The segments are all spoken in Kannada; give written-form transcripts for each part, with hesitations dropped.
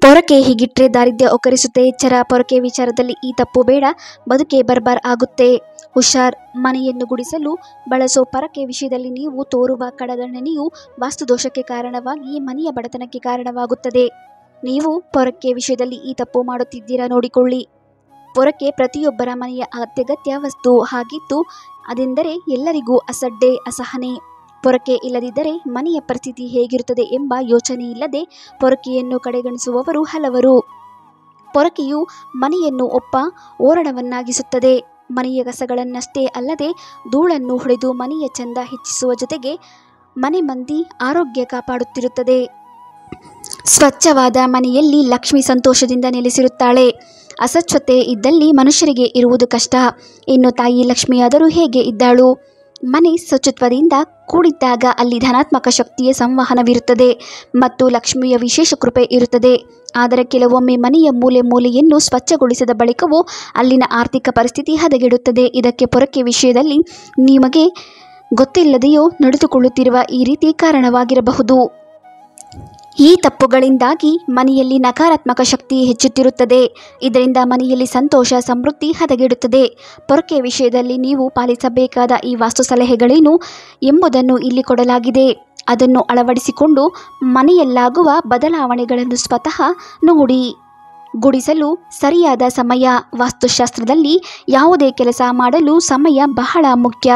ಪೊರಕೆ ಹೀಗಿಟ್ರೆ ದಾರಿದ್ರ್ಯ ಒಕ್ಕರಿಸುತ್ತೆ. ಎಚ್ಚರ, ಪೊರಕೆ ವಿಚಾರದಲ್ಲಿ ಈ ತಪ್ಪು ಬೇಡ, ಬದುಕೆ ಬರ್ಬಾರ್ ಆಗುತ್ತೆ. ಹುಷಾರ್, ಮನೆಯನ್ನು ಗುಡಿಸಲು ಬಳಸೋ ಪೊರಕೆ ವಿಷಯದಲ್ಲಿ ನೀವು ತೋರುವ ಕಡಗಣನೆಯು ವಾಸ್ತುದೋಷಕ್ಕೆ ಕಾರಣವಾಗಿ ಮನೆಯ ಬಡತನಕ್ಕೆ ಕಾರಣವಾಗುತ್ತದೆ. ನೀವು ಪೊರಕೆ ವಿಷಯದಲ್ಲಿ ಈ ತಪ್ಪು ಮಾಡುತ್ತಿದ್ದೀರಾ ನೋಡಿಕೊಳ್ಳಿ. ಪೊರಕೆ ಪ್ರತಿಯೊಬ್ಬರ ಮನೆಯ ಅತ್ಯಗತ್ಯ ವಸ್ತು ಆಗಿದ್ದು, ಅದೆಂದರೆ ಎಲ್ಲರಿಗೂ ಅಸಡ್ಡೆ, ಅಸಹನೆ. ಪೊರಕೆ ಇಲ್ಲದಿದ್ದರೆ ಮನೆಯ ಪರಿಸ್ಥಿತಿ ಹೇಗಿರುತ್ತದೆ ಎಂಬ ಯೋಚನೆ ಇಲ್ಲದೆ ಪೊರಕೆಯನ್ನು ಕಡೆಗಣಿಸುವವರು ಹಲವರು. ಪೊರಕೆಯು ಮನೆಯನ್ನು ಒಪ್ಪ ಓರಣವನ್ನಾಗಿಸುತ್ತದೆ. ಮನೆಯ ಕಸಗಳನ್ನಷ್ಟೇ ಅಲ್ಲದೆ ಧೂಳನ್ನು ಹೊಡೆದು ಮನೆಯ ಚಂದ ಹೆಚ್ಚಿಸುವ ಜೊತೆಗೆ ಮನೆ ಮಂದಿ ಆರೋಗ್ಯ ಕಾಪಾಡುತ್ತಿರುತ್ತದೆ. ಸ್ವಚ್ಛವಾದ ಮನೆಯಲ್ಲಿ ಲಕ್ಷ್ಮಿ ಸಂತೋಷದಿಂದ ನೆಲೆಸಿರುತ್ತಾಳೆ. ಅಸ್ವಚ್ಛತೆ ಇದ್ದಲ್ಲಿ ಮನುಷ್ಯರಿಗೆ ಇರುವುದು ಕಷ್ಟ. ಇನ್ನು ತಾಯಿ ಲಕ್ಷ್ಮಿಯಾದರೂ ಹೇಗೆ ಇದ್ದಾಳು? ಮನೆ ಶುಚಿತ್ವದಿಂದ ಕೂಡಿದ್ದಾಗ ಅಲ್ಲಿ ಧನಾತ್ಮಕ ಶಕ್ತಿಯ ಸಂವಹನವಿರುತ್ತದೆ ಮತ್ತು ಲಕ್ಷ್ಮಿಯ ವಿಶೇಷ ಕೃಪೆ ಇರುತ್ತದೆ. ಆದರೆ ಕೆಲವೊಮ್ಮೆ ಮನೆಯ ಮೂಲೆ ಮೂಲೆಯನ್ನು ಸ್ವಚ್ಛಗೊಳಿಸಿದ ಬಳಿಕವೂ ಅಲ್ಲಿನ ಆರ್ಥಿಕ ಪರಿಸ್ಥಿತಿ ಹದಗೆಡುತ್ತದೆ. ಇದಕ್ಕೆ ಪೊರಕೆ ವಿಷಯದಲ್ಲಿ ನಿಮಗೆ ಗೊತ್ತಿಲ್ಲದೆಯೋ ನಡೆದುಕೊಳ್ಳುತ್ತಿರುವ ಈ ರೀತಿ ಕಾರಣವಾಗಿರಬಹುದು. ಈ ತಪ್ಪುಗಳಿಂದಾಗಿ ಮನೆಯಲ್ಲಿ ನಕಾರಾತ್ಮಕ ಶಕ್ತಿ ಹೆಚ್ಚುತ್ತಿರುತ್ತದೆ. ಇದರಿಂದ ಮನೆಯಲ್ಲಿ ಸಂತೋಷ, ಸಮೃದ್ಧಿ ಹದಗೆಡುತ್ತದೆ. ಪೊರಕೆ ವಿಷಯದಲ್ಲಿ ನೀವು ಪಾಲಿಸಬೇಕಾದ ಈ ವಾಸ್ತು ಸಲಹೆಗಳೇನು ಎಂಬುದನ್ನು ಇಲ್ಲಿ ಕೊಡಲಾಗಿದೆ. ಅದನ್ನು ಅಳವಡಿಸಿಕೊಂಡು ಮನೆಯಲ್ಲಾಗುವ ಬದಲಾವಣೆಗಳನ್ನು ಸ್ವತಃ ನೋಡಿ. ಗುಡಿಸಲು ಸರಿಯಾದ ಸಮಯ. ವಾಸ್ತುಶಾಸ್ತ್ರದಲ್ಲಿ ಯಾವುದೇ ಕೆಲಸ ಮಾಡಲು ಸಮಯ ಬಹಳ ಮುಖ್ಯ.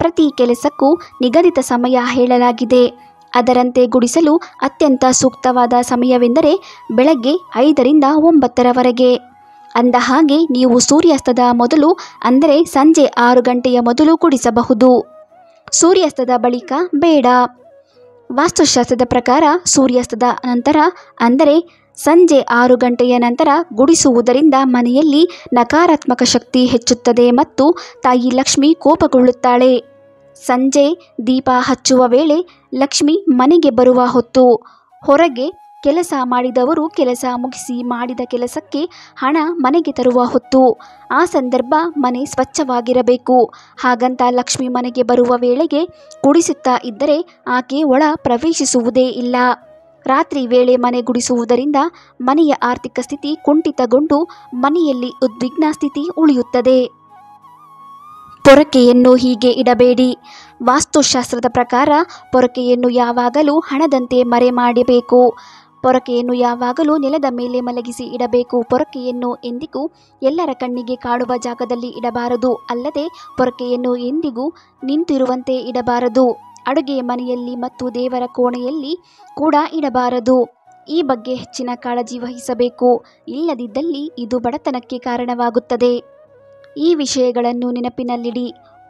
ಪ್ರತಿ ಕೆಲಸಕ್ಕೂ ನಿಗದಿತ ಸಮಯ ಹೇಳಲಾಗಿದೆ. ಅದರಂತೆ ಗುಡಿಸಲು ಅತ್ಯಂತ ಸೂಕ್ತವಾದ ಸಮಯವೆಂದರೆ ಬೆಳಗ್ಗೆ 5ರಿಂದ 9ರವರೆಗೆ. ಅಂದಹಾಗೆ ನೀವು ಸೂರ್ಯಾಸ್ತದ ಮೊದಲು ಅಂದರೆ ಸಂಜೆ 6 ಗಂಟೆಯ ಮೊದಲು ಗುಡಿಸಬಹುದು. ಸೂರ್ಯಾಸ್ತದ ಬಳಿಕ ಬೇಡ. ವಾಸ್ತುಶಾಸ್ತ್ರದ ಪ್ರಕಾರ ಸೂರ್ಯಾಸ್ತದ ನಂತರ ಅಂದರೆ ಸಂಜೆ 6 ಗಂಟೆಯ ನಂತರ ಗುಡಿಸುವುದರಿಂದ ಮನೆಯಲ್ಲಿ ನಕಾರಾತ್ಮಕ ಶಕ್ತಿ ಹೆಚ್ಚುತ್ತದೆ ಮತ್ತು ತಾಯಿ ಲಕ್ಷ್ಮಿ ಕೋಪಗೊಳ್ಳುತ್ತಾಳೆ. ಸಂಜೆ ದೀಪ ಹಚ್ಚುವ ವೇಳೆ ಲಕ್ಷ್ಮಿ ಮನೆಗೆ ಬರುವ ಹೊತ್ತು. ಹೊರಗೆ ಕೆಲಸ ಮಾಡಿದವರು ಕೆಲಸ ಮುಗಿಸಿ ಮಾಡಿದ ಕೆಲಸಕ್ಕೆ ಹಣ ಮನೆಗೆ ತರುವ ಹೊತ್ತು. ಆ ಸಂದರ್ಭ ಮನೆ ಸ್ವಚ್ಛವಾಗಿರಬೇಕು. ಹಾಗಂತ ಲಕ್ಷ್ಮಿ ಮನೆಗೆ ಬರುವ ವೇಳೆಗೆ ಗುಡಿಸುತ್ತಾ ಇದ್ದರೆ ಆಕೆ ಒಳ ಪ್ರವೇಶಿಸುವುದೇ ಇಲ್ಲ. ರಾತ್ರಿ ವೇಳೆ ಮನೆ ಗುಡಿಸುವುದರಿಂದ ಮನೆಯ ಆರ್ಥಿಕ ಸ್ಥಿತಿ ಕುಂಠಿತಗೊಂಡು ಮನೆಯಲ್ಲಿ ಉದ್ವಿಗ್ನ ಸ್ಥಿತಿ ಉಳಿಯುತ್ತದೆ. ಪೊರಕೆಯನ್ನು ಹೀಗೆ ಇಡಬೇಡಿ. ವಾಸ್ತುಶಾಸ್ತ್ರದ ಪ್ರಕಾರ ಪೊರಕೆಯನ್ನು ಯಾವಾಗಲೂ ಹಣದಂತೆ ಮರೆ ಮಾಡಬೇಕು. ಪೊರಕೆಯನ್ನು ಯಾವಾಗಲೂ ನೆಲದ ಮೇಲೆ ಮಲಗಿಸಿ ಇಡಬೇಕು. ಪೊರಕೆಯನ್ನು ಎಂದಿಗೂ ಎಲ್ಲರ ಕಣ್ಣಿಗೆ ಕಾಣುವ ಜಾಗದಲ್ಲಿ ಇಡಬಾರದು. ಅಲ್ಲದೆ ಪೊರಕೆಯನ್ನು ಎಂದಿಗೂ ನಿಂತಿರುವಂತೆ ಇಡಬಾರದು. ಅಡುಗೆ ಮನೆಯಲ್ಲಿ ಮತ್ತು ದೇವರ ಕೋಣೆಯಲ್ಲಿ ಕೂಡ ಇಡಬಾರದು. ಈ ಬಗ್ಗೆ ಹೆಚ್ಚಿನ ಕಾಳಜಿ ವಹಿಸಬೇಕು. ಇಲ್ಲದಿದ್ದಲ್ಲಿ ಇದು ಬಡತನಕ್ಕೆ ಕಾರಣವಾಗುತ್ತದೆ. ಈ ವಿಷಯಗಳನ್ನು ನೆನಪಿನಲ್ಲಿಡಿ.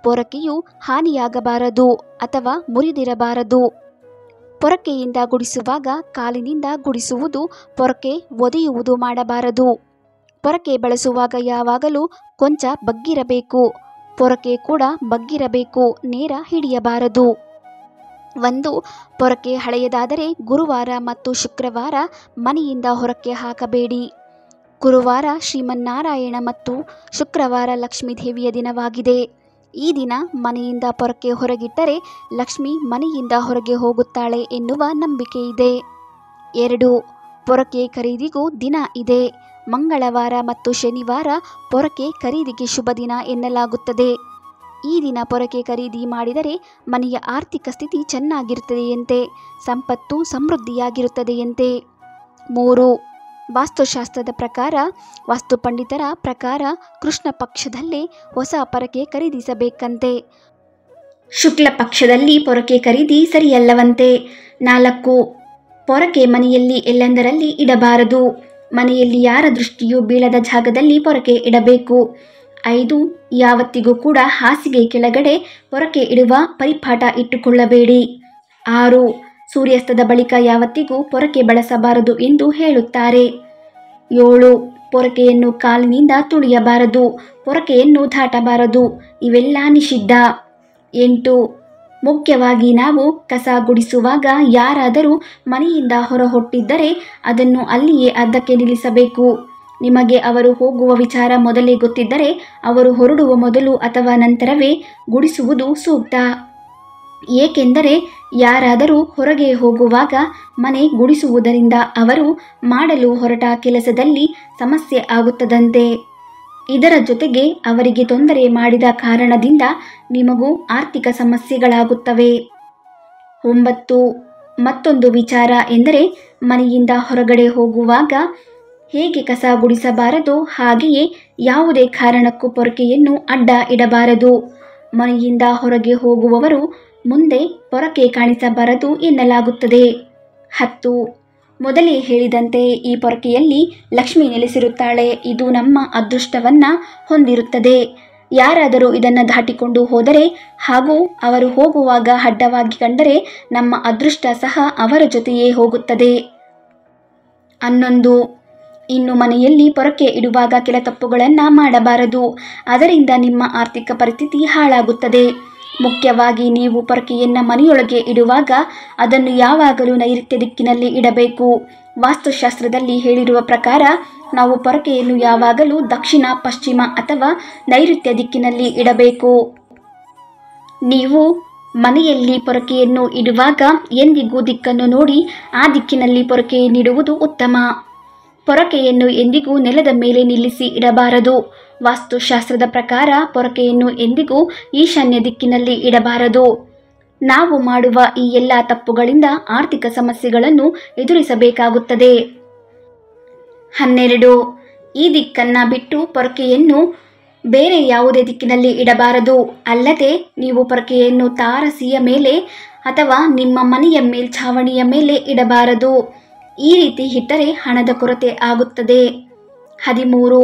ಪೊರಕೆಯು ಹಾನಿಯಾಗಬಾರದು ಅಥವಾ ಮುರಿದಿರಬಾರದು. ಪೊರಕೆಯಿಂದ ಗುಡಿಸುವಾಗ ಕಾಲಿನಿಂದ ಗುಡಿಸುವುದು, ಪೊರಕೆ ಒದೆಯುವುದು ಮಾಡಬಾರದು. ಪೊರಕೆ ಬಳಸುವಾಗ ಯಾವಾಗಲೂ ಕೊಂಚ ಬಗ್ಗಿರಬೇಕು. ಪೊರಕೆ ಕೂಡ ಬಗ್ಗಿರಬೇಕು, ನೇರ ಹಿಡಿಯಬಾರದು. 1. ಪೊರಕೆ ಹಳೆಯದಾದರೆ ಗುರುವಾರ ಮತ್ತು ಶುಕ್ರವಾರ ಮನೆಯಿಂದ ಹೊರಕ್ಕೆ ಹಾಕಬೇಡಿ. ಗುರುವಾರ ಶ್ರೀಮನ್ನಾರಾಯಣ ಮತ್ತು ಶುಕ್ರವಾರ ಲಕ್ಷ್ಮೀದೇವಿಯ ದಿನವಾಗಿದೆ. ಈ ದಿನ ಮನೆಯಿಂದ ಪೊರಕೆ ಹೊರಗಿಟ್ಟರೆ ಲಕ್ಷ್ಮಿ ಮನೆಯಿಂದ ಹೊರಗೆ ಹೋಗುತ್ತಾಳೆ ಎನ್ನುವ ನಂಬಿಕೆ ಇದೆ. 2. ಪೊರಕೆ ಖರೀದಿಗೂ ದಿನ ಇದೆ. ಮಂಗಳವಾರ ಮತ್ತು ಶನಿವಾರ ಪೊರಕೆ ಖರೀದಿಗೆ ಶುಭ ದಿನ ಎನ್ನಲಾಗುತ್ತದೆ. ಈ ದಿನ ಪೊರಕೆ ಖರೀದಿ ಮಾಡಿದರೆ ಮನೆಯ ಆರ್ಥಿಕ ಸ್ಥಿತಿ ಚೆನ್ನಾಗಿರುತ್ತದೆಯಂತೆ, ಸಂಪತ್ತು ಸಮೃದ್ಧಿಯಾಗಿರುತ್ತದೆಯಂತೆ. 3. ವಾಸ್ತುಶಾಸ್ತ್ರದ ಪ್ರಕಾರ, ವಾಸ್ತು ಪಂಡಿತರ ಪ್ರಕಾರ ಕೃಷ್ಣ ಪಕ್ಷದಲ್ಲೇ ಹೊಸ ಪೊರಕೆ ಖರೀದಿಸಬೇಕಂತೆ. ಶುಕ್ಲ ಪಕ್ಷದಲ್ಲಿ ಪೊರಕೆ ಖರೀದಿ ಸರಿಯಲ್ಲವಂತೆ. 4. ಪೊರಕೆ ಮನೆಯಲ್ಲಿ ಎಲ್ಲೆಂದರಲ್ಲಿ ಇಡಬಾರದು. ಮನೆಯಲ್ಲಿ ಯಾರ ದೃಷ್ಟಿಯೂ ಬೀಳದ ಜಾಗದಲ್ಲಿ ಪೊರಕೆ ಇಡಬೇಕು. 5. ಯಾವತ್ತಿಗೂ ಕೂಡ ಹಾಸಿಗೆ ಕೆಳಗಡೆ ಪೊರಕೆ ಇಡುವ ಪರಿಪಾಠ ಇಟ್ಟುಕೊಳ್ಳಬೇಡಿ. 6. ಸೂರ್ಯಾಸ್ತದ ಬಳಿಕ ಯಾವತ್ತಿಗೂ ಪೊರಕೆ ಬಳಸಬಾರದು ಎಂದು ಹೇಳುತ್ತಾರೆ. 7. ಪೊರಕೆಯನ್ನು ಕಾಲಿನಿಂದ ತುಳಿಯಬಾರದು. ಪೊರಕೆಯನ್ನು ದಾಟಬಾರದು. ಇವೆಲ್ಲ ನಿಷಿದ್ಧ. 8. ಮುಖ್ಯವಾಗಿ ನಾವು ಕಸ ಗುಡಿಸುವಾಗ ಯಾರಾದರೂ ಮನೆಯಿಂದ ಹೊರಹೊಟ್ಟಿದ್ದರೆ ಅದನ್ನು ಅಲ್ಲಿಯೇ ಅರ್ಧಕ್ಕೆ ನಿಲ್ಲಿಸಬೇಕು. ನಿಮಗೆ ಅವರು ಹೋಗುವ ವಿಚಾರ ಮೊದಲೇ ಗೊತ್ತಿದ್ದರೆ ಅವರು ಹೊರಡುವ ಮೊದಲು ಅಥವಾ ನಂತರವೇ ಗುಡಿಸುವುದು ಸೂಕ್ತ. ಏಕೆಂದರೆ ಯಾರಾದರೂ ಹೊರಗೆ ಹೋಗುವಾಗ ಮನೆ ಗುಡಿಸುವುದರಿಂದ ಅವರು ಮಾಡಲು ಹೊರಟ ಕೆಲಸದಲ್ಲಿ ಸಮಸ್ಯೆ ಆಗುತ್ತದಂತೆ. ಇದರ ಜೊತೆಗೆ ಅವರಿಗೆ ತೊಂದರೆ ಮಾಡಿದ ಕಾರಣದಿಂದ ನಿಮಗೂ ಆರ್ಥಿಕ ಸಮಸ್ಯೆಗಳಾಗುತ್ತವೆ. 9. ಮತ್ತೊಂದು ವಿಚಾರ ಎಂದರೆ ಮನೆಯಿಂದ ಹೊರಗಡೆ ಹೋಗುವಾಗ ಹೇಗೆ ಕಸ ಗುಡಿಸಬಾರದೋ ಹಾಗೆಯೇ ಯಾವುದೇ ಕಾರಣಕ್ಕೂ ಪೊರಕೆಯನ್ನು ಅಡ್ಡ ಇಡಬಾರದು. ಮನೆಯಿಂದ ಹೊರಗೆ ಹೋಗುವವರು ಮುಂದೆ ಪೊರಕೆ ಕಾಣಿಸಬಾರದು ಎನ್ನಲಾಗುತ್ತದೆ. 10. ಮೊದಲೇ ಹೇಳಿದಂತೆ ಈ ಪೊರಕೆಯಲ್ಲಿ ಲಕ್ಷ್ಮಿ ನೆಲೆಸಿರುತ್ತಾಳೆ. ಇದು ನಮ್ಮ ಅದೃಷ್ಟವನ್ನು ಹೊಂದಿರುತ್ತದೆ. ಯಾರಾದರೂ ಇದನ್ನು ದಾಟಿಕೊಂಡು ಹೋದರೆ ಹಾಗೂ ಅವರು ಹೋಗುವಾಗ ಅಡ್ಡವಾಗಿ ಕಂಡರೆ ನಮ್ಮ ಅದೃಷ್ಟ ಸಹ ಅವರ ಜೊತೆಯೇ ಹೋಗುತ್ತದೆ. 11. ಇನ್ನು ಮನೆಯಲ್ಲಿ ಪೊರಕೆ ಇಡುವಾಗ ಕೆಲ ತಪ್ಪುಗಳನ್ನು ಮಾಡಬಾರದು. ಅದರಿಂದ ನಿಮ್ಮ ಆರ್ಥಿಕ ಪರಿಸ್ಥಿತಿ ಹಾಳಾಗುತ್ತದೆ. ಮುಖ್ಯವಾಗಿ ನೀವು ಪೊರಕೆಯನ್ನು ಮನೆಯೊಳಗೆ ಇಡುವಾಗ ಅದನ್ನು ಯಾವಾಗಲೂ ನೈಋತ್ಯ ದಿಕ್ಕಿನಲ್ಲಿ ಇಡಬೇಕು. ವಾಸ್ತುಶಾಸ್ತ್ರದಲ್ಲಿ ಹೇಳಿರುವ ಪ್ರಕಾರ ನಾವು ಪೊರಕೆಯನ್ನು ಯಾವಾಗಲೂ ದಕ್ಷಿಣ, ಪಶ್ಚಿಮ ಅಥವಾ ನೈಋತ್ಯ ದಿಕ್ಕಿನಲ್ಲಿ ಇಡಬೇಕು. ನೀವು ಮನೆಯಲ್ಲಿ ಪೊರಕೆಯನ್ನು ಇಡುವಾಗ ಎಂದಿಗೂ ದಿಕ್ಕನ್ನು ನೋಡಿ ಆ ದಿಕ್ಕಿನಲ್ಲಿ ಪೊರಕೆಯನ್ನಿಡುವುದು ಉತ್ತಮ. ಪೊರಕೆಯನ್ನು ಎಂದಿಗೂ ನೆಲದ ಮೇಲೆ ನಿಲ್ಲಿಸಿ ಇಡಬಾರದು. ವಾಸ್ತುಶಾಸ್ತ್ರದ ಪ್ರಕಾರ ಪೊರಕೆಯನ್ನು ಎಂದಿಗೂ ಈಶಾನ್ಯ ದಿಕ್ಕಿನಲ್ಲಿ ಇಡಬಾರದು. ನಾವು ಮಾಡುವ ಈ ಎಲ್ಲ ತಪ್ಪುಗಳಿಂದ ಆರ್ಥಿಕ ಸಮಸ್ಯೆಗಳನ್ನು ಎದುರಿಸಬೇಕಾಗುತ್ತದೆ. 12. ಈ ದಿಕ್ಕನ್ನು ಬಿಟ್ಟು ಪೊರಕೆಯನ್ನು ಬೇರೆ ಯಾವುದೇ ದಿಕ್ಕಿನಲ್ಲಿ ಇಡಬಾರದು. ಅಲ್ಲದೆ ನೀವು ಪೊರಕೆಯನ್ನು ತಾರಸಿಯ ಮೇಲೆ ಅಥವಾ ನಿಮ್ಮ ಮನೆಯ ಮೇಲ್ಛಾವಣಿಯ ಮೇಲೆ ಇಡಬಾರದು. ಈ ರೀತಿ ಇಟ್ಟರೆ ಹಣದ ಕೊರತೆ ಆಗುತ್ತದೆ. 13.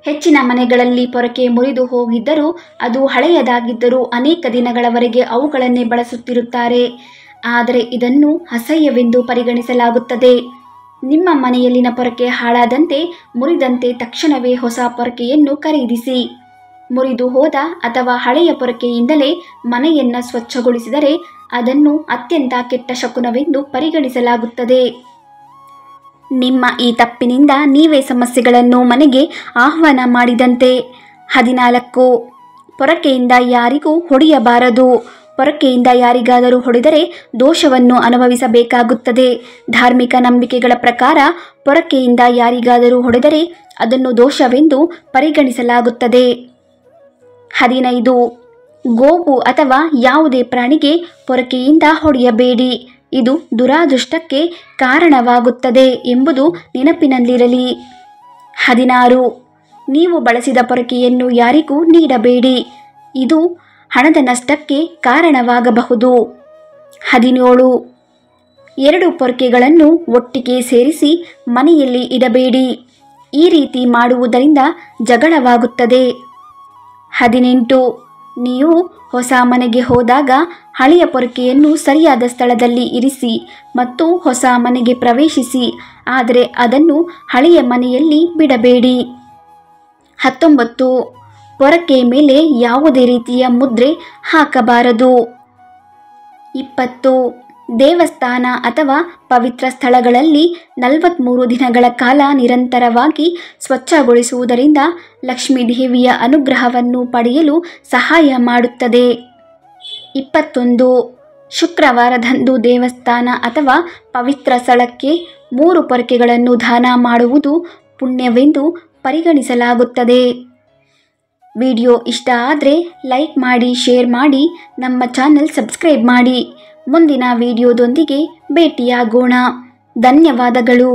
ಹೆಚ್ಚಿನ ಮನೆಗಳಲ್ಲಿ ಪೊರಕೆ ಮುರಿದು ಹೋಗಿದ್ದರೂ ಅದು ಹಳೆಯದಾಗಿದ್ದರೂ ಅನೇಕ ದಿನಗಳವರೆಗೆ ಅವುಗಳನ್ನೇ ಬಳಸುತ್ತಿರುತ್ತಾರೆ. ಆದರೆ ಇದನ್ನು ಅಸಹ್ಯವೆಂದು ಪರಿಗಣಿಸಲಾಗುತ್ತದೆ. ನಿಮ್ಮ ಮನೆಯಲ್ಲಿನ ಪೊರಕೆ ಹಾಳಾದಂತೆ ಮುರಿದಂತೆ ತಕ್ಷಣವೇ ಹೊಸ ಪೊರಕೆಯನ್ನು ಖರೀದಿಸಿ. ಮುರಿದು ಹೋದ ಅಥವಾ ಹಳೆಯ ಪೊರಕೆಯಿಂದಲೇ ಮನೆಯನ್ನು ಸ್ವಚ್ಛಗೊಳಿಸಿದರೆ ಅದನ್ನು ಅತ್ಯಂತ ಕೆಟ್ಟ ಶಕುನವೆಂದು ಪರಿಗಣಿಸಲಾಗುತ್ತದೆ. ನಿಮ್ಮ ಈ ತಪ್ಪಿನಿಂದ ನೀವೇ ಸಮಸ್ಯೆಗಳನ್ನು ಮನೆಗೆ ಆಹ್ವಾನ ಮಾಡಿದಂತೆ. 14. ಪೊರಕೆಯಿಂದ ಯಾರಿಗೂ ಹೊಡೆಯಬಾರದು. ಪೊರಕೆಯಿಂದ ಯಾರಿಗಾದರೂ ಹೊಡೆದರೆ ದೋಷವನ್ನು ಅನುಭವಿಸಬೇಕಾಗುತ್ತದೆ. ಧಾರ್ಮಿಕ ನಂಬಿಕೆಗಳ ಪ್ರಕಾರ ಪೊರಕೆಯಿಂದ ಯಾರಿಗಾದರೂ ಹೊಡೆದರೆ ಅದನ್ನು ದೋಷವೆಂದು ಪರಿಗಣಿಸಲಾಗುತ್ತದೆ. 15. ಗೋವು ಅಥವಾ ಯಾವುದೇ ಪ್ರಾಣಿಗೆ ಪೊರಕೆಯಿಂದ ಹೊಡೆಯಬೇಡಿ. ಇದು ದುರಾದೃಷ್ಟಕ್ಕೆ ಕಾರಣವಾಗುತ್ತದೆ ಎಂಬುದು ನೆನಪಿನಲ್ಲಿರಲಿ. 16. ನೀವು ಬಳಸಿದ ಪೊರಕೆಯನ್ನು ಯಾರಿಗೂ ನೀಡಬೇಡಿ. ಇದು ಹಣದ ನಷ್ಟಕ್ಕೆ ಕಾರಣವಾಗಬಹುದು. 17. 2 ಪೊರಕೆಗಳನ್ನು ಒಟ್ಟಿಗೆ ಸೇರಿಸಿ ಮನೆಯಲ್ಲಿ ಇಡಬೇಡಿ. ಈ ರೀತಿ ಮಾಡುವುದರಿಂದ ಜಗಳವಾಗುತ್ತದೆ. 18. ನೀವು ಹೊಸ ಮನೆಗೆ ಹೋದಾಗ ಹಳೆಯ ಪೊರಕೆಯನ್ನು ಸರಿಯಾದ ಸ್ಥಳದಲ್ಲಿ ಇರಿಸಿ ಮತ್ತು ಹೊಸ ಮನೆಗೆ ಪ್ರವೇಶಿಸಿ. ಆದರೆ ಅದನ್ನು ಹಳೆಯ ಮನೆಯಲ್ಲಿ ಬಿಡಬೇಡಿ. 19. ಪೊರಕೆ ಮೇಲೆ ಯಾವುದೇ ರೀತಿಯ ಮುದ್ರೆ ಹಾಕಬಾರದು. 20. ದೇವಸ್ಥಾನ ಅಥವಾ ಪವಿತ್ರ ಸ್ಥಳಗಳಲ್ಲಿ 43 ದಿನಗಳ ಕಾಲ ನಿರಂತರವಾಗಿ ಸ್ವಚ್ಛಗೊಳಿಸುವುದರಿಂದ ಲಕ್ಷ್ಮೀ ದೇವಿಯ ಅನುಗ್ರಹವನ್ನು ಪಡೆಯಲು ಸಹಾಯ ಮಾಡುತ್ತದೆ. 21. ಶುಕ್ರವಾರದಂದು ದೇವಸ್ಥಾನ ಅಥವಾ ಪವಿತ್ರ ಸ್ಥಳಕ್ಕೆ 3 ಪೊರಕೆಗಳನ್ನು ದಾನ ಮಾಡುವುದು ಪುಣ್ಯವೆಂದು ಪರಿಗಣಿಸಲಾಗುತ್ತದೆ. ವಿಡಿಯೋ ಇಷ್ಟ ಆದರೆ ಲೈಕ್ ಮಾಡಿ, ಶೇರ್ ಮಾಡಿ, ನಮ್ಮ ಚಾನೆಲ್ ಸಬ್ಸ್ಕ್ರೈಬ್ ಮಾಡಿ. ಮುಂದಿನ ವಿಡಿಯೋದೊಂದಿಗೆ ಭೇಟಿಯಾಗೋಣ. ಧನ್ಯವಾದಗಳು.